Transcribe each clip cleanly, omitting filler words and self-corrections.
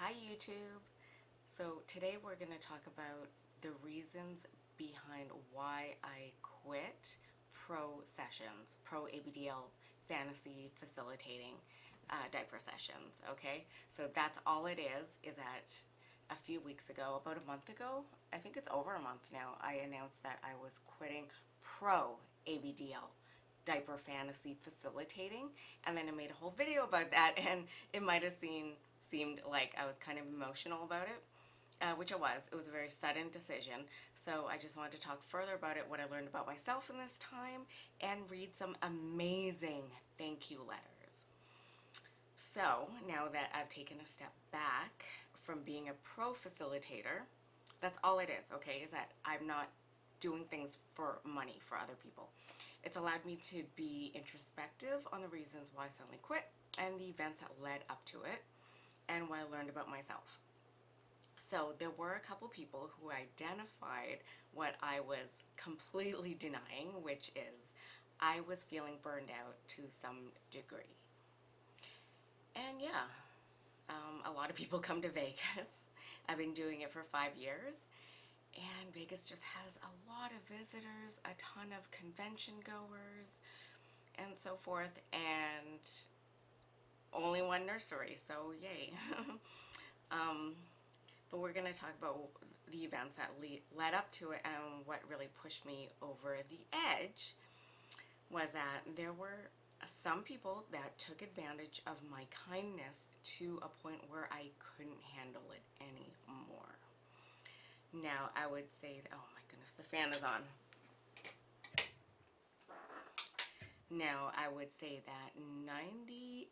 Hi YouTube. So today we're going to talk about the reasons behind why I quit pro sessions, pro ABDL fantasy facilitating diaper sessions, okay? So that's all it is that a few weeks ago, about a month ago, I think it's over a month now, I announced that I was quitting pro ABDL diaper fantasy facilitating, and then I made a whole video about that, and it might have seemed like I was kind of emotional about it, which I was. It was a very sudden decision, so I just wanted to talk further about it, what I learned about myself in this time, and read some amazing thank you letters. So now that I've taken a step back from being a pro facilitator, that's all it is, okay, is that I'm not doing things for money for other people. It's allowed me to be introspective on the reasons why I suddenly quit and the events that led up to it and what I learned about myself. So there were a couple people who identified what I was completely denying, which is I was feeling burned out to some degree. And yeah, a lot of people come to Vegas. I've been doing it for 5 years, and Vegas just has a lot of visitors, a ton of convention goers, and so forth, and only one nursery, so yay. But we're going to talk about the events that led up to it, and what really pushed me over the edge was that there were some people that took advantage of my kindness to a point where I couldn't handle it anymore. Now, I would say that, oh my goodness, the fan is on. Now, I would say that 98%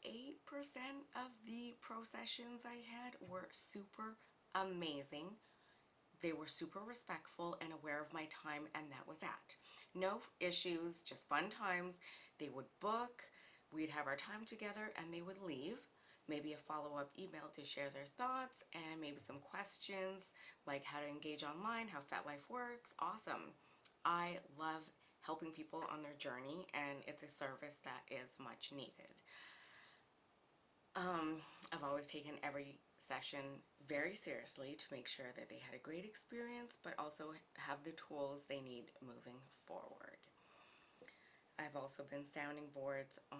of the pro sessions I had were super amazing. They were super respectful and aware of my time, and that was that. No issues, just fun times. They would book, we'd have our time together, and they would leave. Maybe a follow-up email to share their thoughts, and maybe some questions like how to engage online, how FetLife works. Awesome. I love helping people on their journey, and it's a service that is much needed. I've always taken every session very seriously to make sure that they had a great experience, but also have the tools they need moving forward. I've also been sounding boards on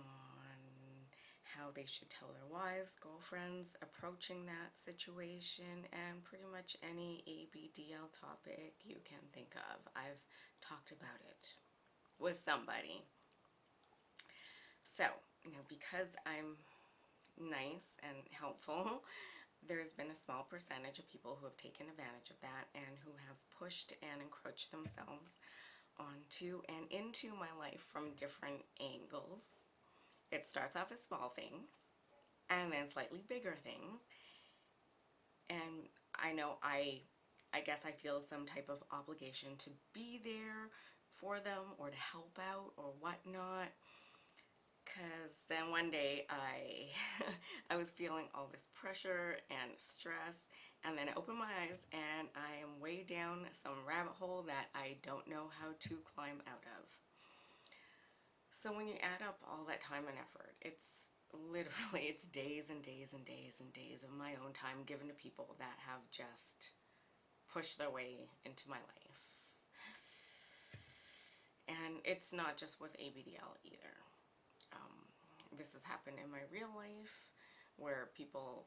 how they should tell their wives, girlfriends, approaching that situation, and pretty much any ABDL topic you can think of. I've talked about it with somebody. So, because I'm nice and helpful, there's been a small percentage of people who have taken advantage of that and who have pushed and encroached themselves onto and into my life from different angles. It starts off as small things and then slightly bigger things. And I know I guess I feel some type of obligation to be there for them or to help out or whatnot. Because then one day I was feeling all this pressure and stress, and then I opened my eyes and I am way down some rabbit hole that I don't know how to climb out of. So when you add up all that time and effort, it's literally, it's days and days and days and days of my own time given to people that have just pushed their way into my life. And it's not just with ABDL either. This has happened in my real life where people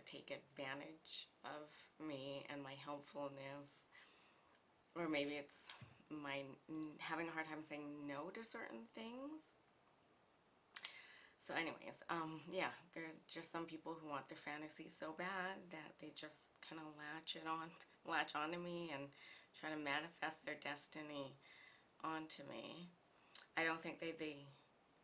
take advantage of me and my helpfulness, or maybe it's my having a hard time saying no to certain things. So anyways, yeah, there are just some people who want their fantasy so bad that they just kind of latch onto me and try to manifest their destiny onto me. I don't think they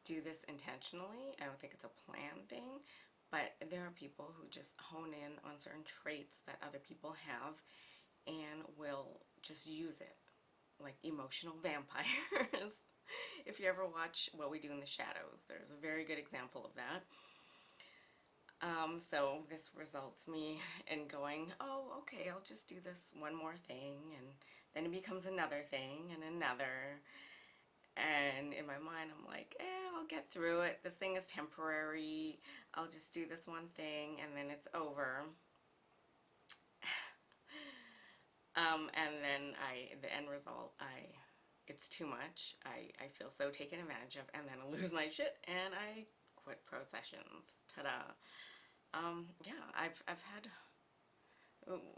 do this intentionally. I don't think it's a planned thing, but there are people who just hone in on certain traits that other people have and will just use it, like emotional vampires. If you ever watch What We Do in the Shadows, there's a very good example of that. So this results me in going, oh, okay, I'll just do this one more thing, and then it becomes another thing and another. And in my mind, I'm like, I'll get through it. This thing is temporary. I'll just do this one thing and then it's over. it's too much. I feel so taken advantage of, and then I lose my shit and I quit pro sessions. Ta-da. Yeah, I've had,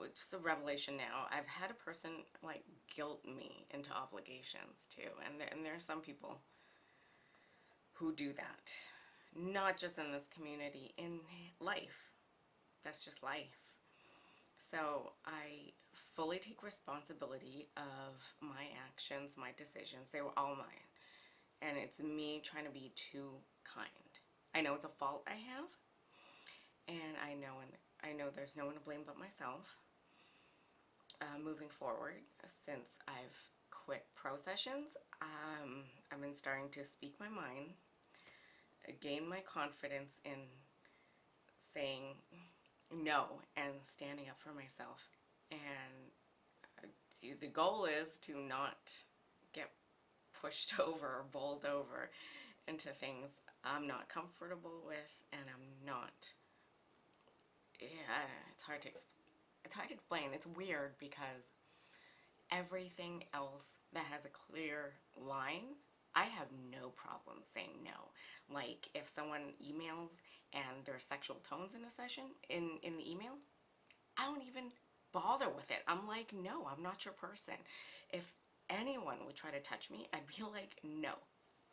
it's a revelation now. I've had a person like guilt me into obligations too, and there are some people who do that. Not just in this community, in life. That's just life. So I fully take responsibility of my actions, my decisions. They were all mine. And it's me trying to be too kind. I know it's a fault I have, and I know there's no one to blame but myself. Moving forward, since I've quit pro sessions, I've been starting to speak my mind, gain my confidence in saying no and standing up for myself. And the goal is to not get pushed over or bowled over into things I'm not comfortable with, and I'm not. Yeah, it's hard to explain. It's weird because everything else that has a clear line, I have no problem saying no. Like if someone emails and there's sexual tones in a session in the email, I don't even bother with it. I'm like, no, I'm not your person. If anyone would try to touch me, I'd be like, no,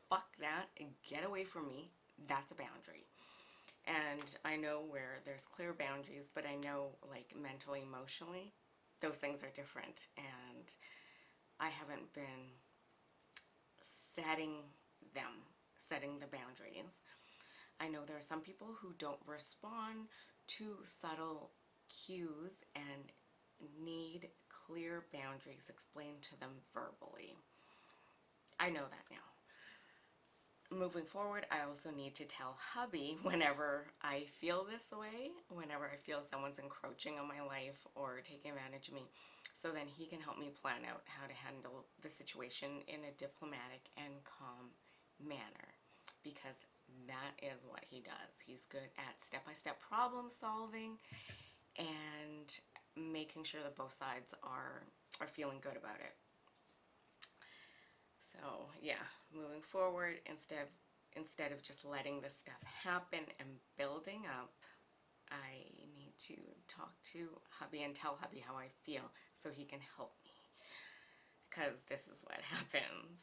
fuck that, and get away from me. That's a boundary. And I know where there's clear boundaries, but I know like mentally, emotionally, those things are different. And I haven't been setting the boundaries. I know there are some people who don't respond to subtle cues and need clear boundaries explained to them verbally. I know that now. Moving forward, I also need to tell hubby whenever I feel this way, whenever I feel someone's encroaching on my life or taking advantage of me, so then he can help me plan out how to handle the situation in a diplomatic and calm manner, because that is what he does. He's good at step-by-step problem solving and making sure that both sides are feeling good about it. So yeah, moving forward, instead of just letting this stuff happen and building up, I need to talk to hubby and tell hubby how I feel so he can help me, because this is what happens.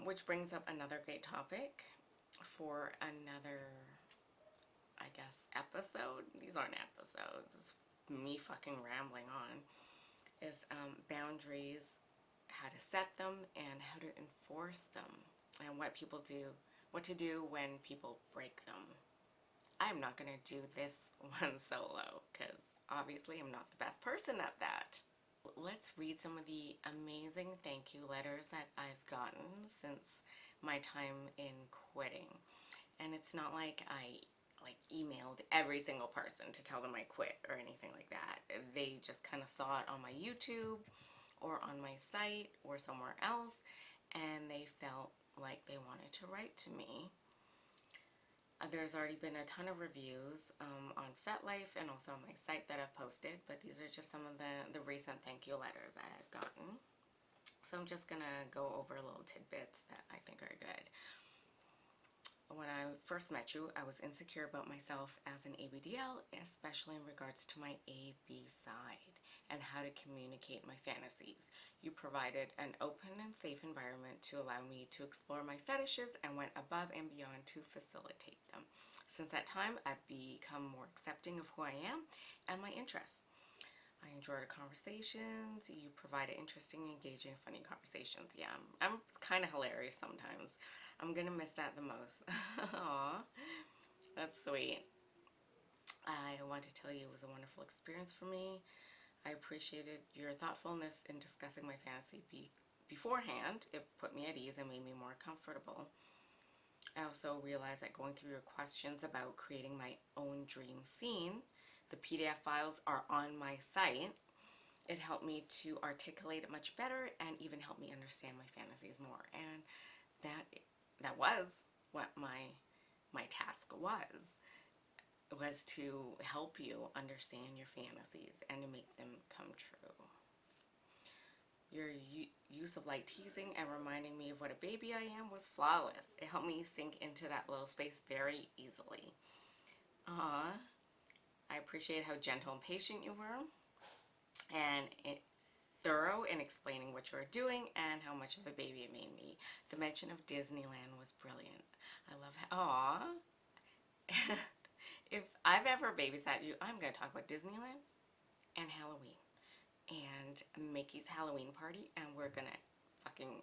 Which brings up another great topic for another, I guess, episode. These aren't episodes. It's me fucking rambling on. Is boundaries, how to set them, and how to enforce them, and what to do when people break them. I'm not going to do this one solo, because obviously I'm not the best person at that. Let's read some of the amazing thank you letters that I've gotten since my time in quitting. And it's not like I emailed every single person to tell them I quit or anything like that. They just kind of saw it on my YouTube or on my site or somewhere else, and they felt like they wanted to write to me. There's already been a ton of reviews on FetLife and also on my site that I've posted, but these are just some of the recent thank you letters that I've gotten. So I'm just going to go over little tidbits that I think are good. When I first met you, I was insecure about myself as an ABDL, especially in regards to my AB side and how to communicate my fantasies. You provided an open and safe environment to allow me to explore my fetishes and went above and beyond to facilitate them. Since that time, I've become more accepting of who I am and my interests. I enjoyed our conversations. You provided interesting, engaging, funny conversations. Yeah, I'm kind of hilarious sometimes. I'm gonna miss that the most. Aww, that's sweet. I want to tell you it was a wonderful experience for me. I appreciated your thoughtfulness in discussing my fantasy beforehand. It put me at ease and made me more comfortable. I also realized that going through your questions about creating my own dream scene, the PDF files are on my site. It helped me to articulate it much better and even helped me understand my fantasies more. And that was what my task was to help you understand your fantasies and to make them come true. Your use of light teasing and reminding me of what a baby I am was flawless. It helped me sink into that little space very easily. I appreciate how gentle and patient you were, and thorough in explaining what you were doing and how much of a baby it made me. The mention of Disneyland was brilliant. I love how, if I've ever babysat you, I'm going to talk about Disneyland and Halloween and Mickey's Halloween party, and we're going to fucking,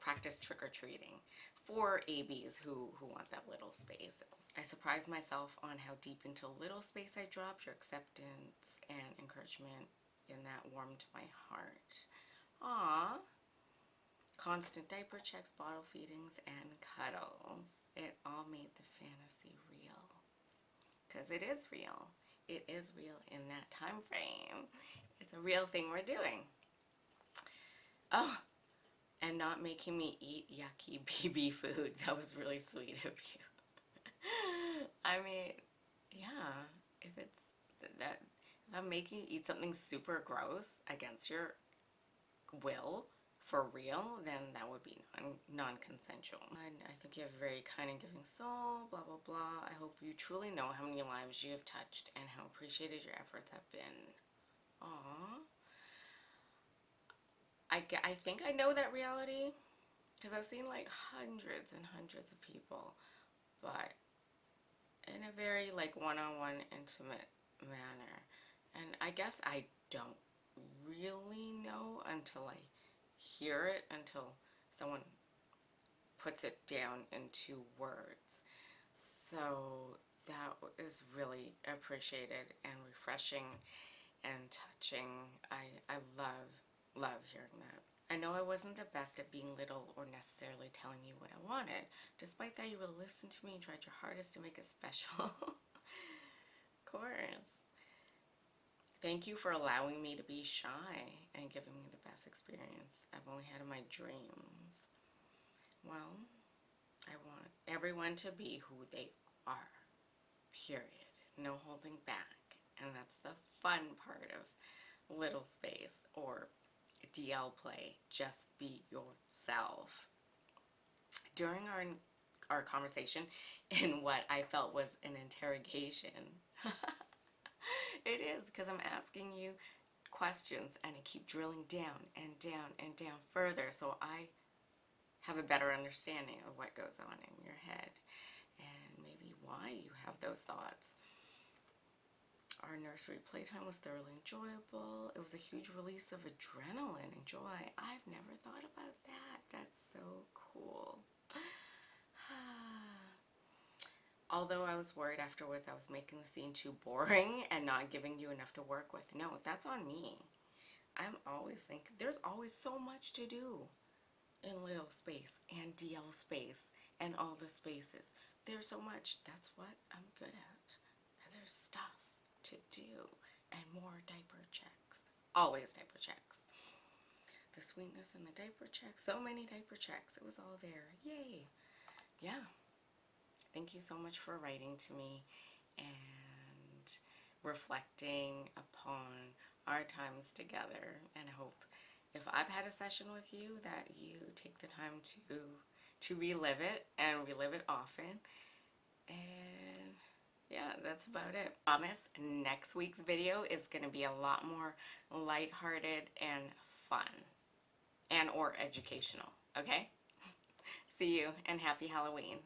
practice trick-or-treating for ABs who want that little space. I surprised myself on how deep into little space I dropped. Your acceptance and encouragement in that warmed my heart. Aww. Constant diaper checks, bottle feedings, and cuddles. It all made the fantasy real. Because it is real. It is real in that time frame. It's a real thing we're doing. Oh, and not making me eat yucky baby food. That was really sweet of you. I mean, yeah, if it's that, if I'm making you eat something super gross against your will, for real, then that would be non-consensual. I think you have a very kind and giving soul, blah, blah, blah. I hope you truly know how many lives you have touched and how appreciated your efforts have been. Aww. I think I know that reality because I've seen like hundreds and hundreds of people, but in a very like one-on-one intimate manner. And I guess I don't really know until I hear it, until someone puts it down into words. So that is really appreciated and refreshing and touching. I love hearing that. I know I wasn't the best at being little or necessarily telling you what I wanted. Despite that, you will listen to me and tried your hardest to make it special. Of course. Thank you for allowing me to be shy and giving me the best experience I've only had in my dreams. Well, I want everyone to be who they are, period. No holding back. And that's the fun part of Little Space or DL play. Just be yourself. During our conversation in what I felt was an interrogation, it is, because I'm asking you questions and I keep drilling down and down and down further so I have a better understanding of what goes on in your head and maybe why you have those thoughts. Our nursery playtime was thoroughly enjoyable. It was a huge release of adrenaline and joy. I've never thought about that. That's so cool. Although I was worried afterwards I was making the scene too boring and not giving you enough to work with. No, that's on me. I'm always thinking there's always so much to do in Little Space and DL Space and all the spaces. There's so much. That's what I'm good at. Because there's stuff to do and more diaper checks. Always diaper checks. The sweetness in the diaper checks. So many diaper checks. It was all there. Yay. Yeah. Thank you so much for writing to me and reflecting upon our times together. And I hope if I've had a session with you that you take the time to relive it and relive it often. And yeah, that's about it. I promise next week's video is going to be a lot more lighthearted and fun and or educational. Okay? See you and happy Halloween.